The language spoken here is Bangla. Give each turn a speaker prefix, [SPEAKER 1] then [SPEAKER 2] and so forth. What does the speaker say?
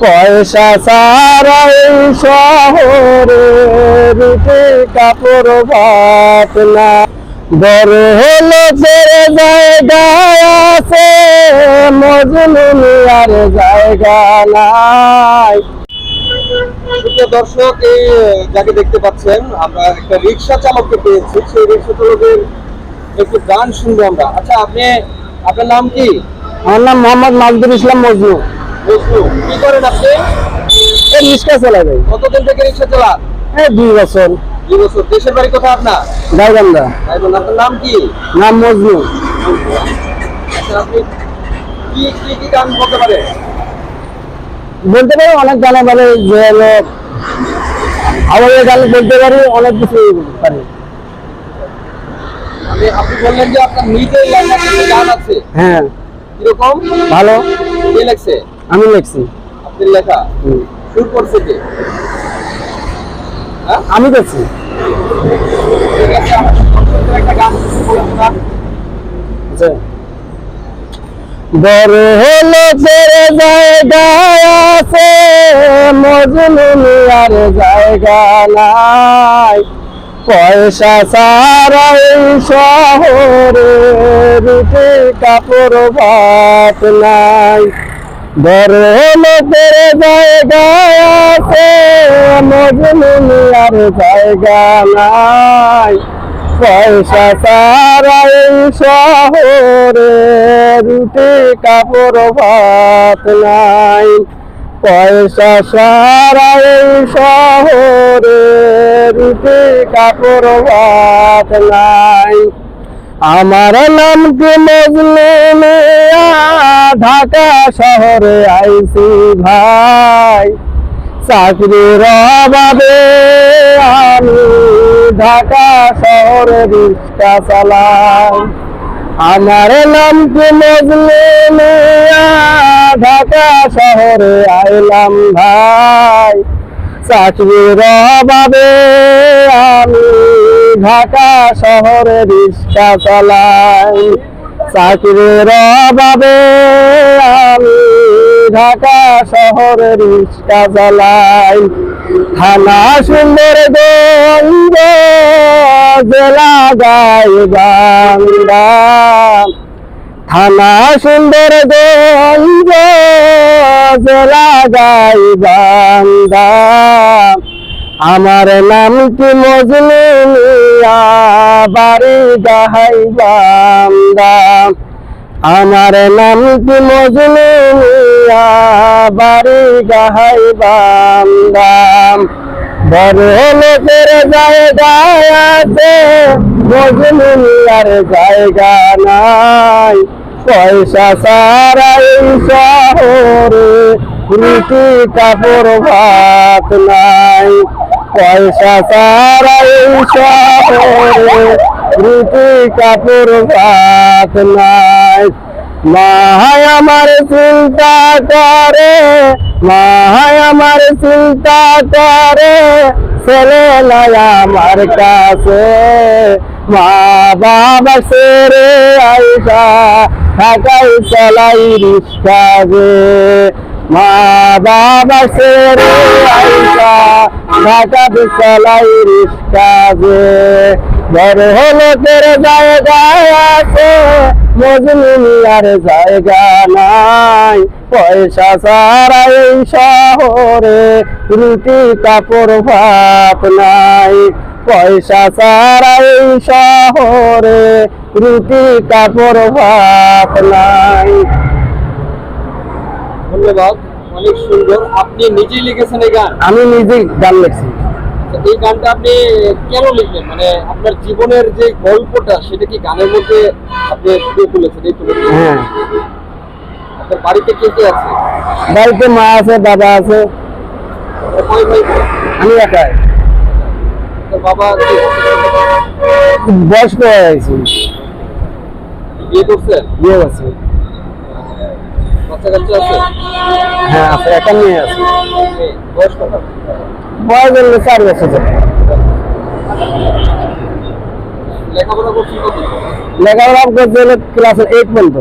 [SPEAKER 1] পয়সা ছাড়া এই শহরে রুটি কাপড় ভাত না। বড় হলো ছেড়ে জায়গায় আছে, মজনু আর জায়গা নাই।
[SPEAKER 2] দর্শক, এই যাকে দেখতে পাচ্ছেন, আমরা একটা রিক্সা চালককে পেয়েছি। সেই রিক্সা চালকের একটু গান শুনবো আমরা। আচ্ছা, আপনার নাম কি?
[SPEAKER 1] আমার নাম মোহাম্মদ মাজদুর ইসলাম মজনু।
[SPEAKER 2] মজনু, কি করেন আপনি?
[SPEAKER 1] এই রিক্সা চালাই ভাই।
[SPEAKER 2] কতদিন থেকে রিক্সা চালান?
[SPEAKER 1] 2 বছর।
[SPEAKER 2] 2 বছর। দেশের বাড়ি কোথায় আপনার?
[SPEAKER 1] গাইবান্ধা।
[SPEAKER 2] আপনার নাম কি?
[SPEAKER 1] নাম মজনু।
[SPEAKER 2] আচ্ছা, আপনি কি কি কি গান বলতে পারেন?
[SPEAKER 1] বলতে পারি অনেক গান, মানে যে হলো আওয়াজের গান বলতে পারি, অনেক কিছু পারি।
[SPEAKER 2] আপনি বললেন যে আপনার নিজের লেখা কিছু গান আছে।
[SPEAKER 1] হ্যাঁ।
[SPEAKER 2] কিরকম?
[SPEAKER 1] ভালো।
[SPEAKER 2] কে লেখছে?
[SPEAKER 1] আমি লিখছি।
[SPEAKER 2] আপনি লেখা? সুর করছে কে?
[SPEAKER 1] আমি করছি।
[SPEAKER 2] ঠিক আছে, একটা গান বলুন।
[SPEAKER 1] বড় হলো ছেড়ে জায়গায় আছে, মজনু আর জায়গা নাই। পয়সা ছাড়া এই শহরে রুটি কাপড় ভাত নাই। বড় হলো ছেড়ে জায়গায় আছে, মজনু আর জায়গা নাই। পয়সা ছাড়া এই শহরে রুটি কাপড় ভাত নাই। পয়সা ছাড়া এই শহরে রুটি কাপড় ভাত নাই। আমার নাম কি মজনু মিয়া, ঢাকা শহরে আইছি ভাই। চাকরির অভাবে আমি ঢাকা শহরে রিক্সা চালাই। আমার নাম কি মজনু মিয়া, ঢাকা শহরে আইলাম ভাই। চাকরির অভাবে আমি ঢাকা শহরে রিক্সা চালাই। চাকরির অভাবে আমি ঢাকা শহরে রিক্সা চালাই। থানা সুন্দরগঞ্জ, জেলা গাইবান্ধা। থানা সুন্দরগঞ্জ, জেলা গাইবান্ধা। আমার নাম কি মজনু মিয়া, বাড়ি গাইবান্ধা। আমার নাম কি মজনু মিয়া, বাড়ি গাইবান্ধা। বড় লোকের জায়গায় আছে, মজনু মিয়ার জায়গা নাই। পয়সা ছাড়া এই শহরে রুটি কাপড় ভাত নাই। পয়সা ছাড়া এই শহরে রুটি কাপড় ভাত নাই। মাহাই আমার চিন্তা করে, মাহাই আমার চিন্তা করে, ছেলে নাই আমার কাছে। মা বাবা ছেড়ে আইসা ঢাকায় চালাই রিক্সা যে। মা বাবা ছেড়ে আইসা ঢাকাতে চালাই রিক্সা যে। বড় হলো ছেড়ে জায়গায় আছে, মজনু মিয়ার জায়গা নাই। পয়সা ছাড়া এই শহরে রুটি কাপড় ভাত নাই। পয়সা ছাড়া এই শহরে রুটি কাপড় ভাত নাই।
[SPEAKER 2] ধন্যবাদ, অনেক সুন্দর। আপনি নিজেই লিখেছেন এই গান?
[SPEAKER 1] আমি নিজেই গান লিখছি।
[SPEAKER 2] এই গানটা আপনি কেন লিখলেন? মানে আপনার জীবনের যে গল্পটা, সেটা কি গানের মধ্যে আপনি তুলেছেন? এই তুলে?
[SPEAKER 1] হ্যাঁ।
[SPEAKER 2] আপনার বাড়িতে কে কে আছে?
[SPEAKER 1] বাড়িতে মা আছে, বাবা আছে।
[SPEAKER 2] কয় ভাই?
[SPEAKER 1] আমি একাই।
[SPEAKER 2] বাবা
[SPEAKER 1] বয়স্ক হয়ে গেছি।
[SPEAKER 2] বিয়ে করছেন?
[SPEAKER 1] বিয়ে করছি।
[SPEAKER 2] বাচ্চা কাচ্চা আছে?
[SPEAKER 1] হ্যাঁ আছে, একটা মেয়ে আছে।
[SPEAKER 2] বয়স কত?
[SPEAKER 1] বয়স হলো 4 বছর।
[SPEAKER 2] লেখাপড়া করছেন কত?
[SPEAKER 1] লেখাপড়া করতে হলে ক্লাস 8 পর্যন্ত।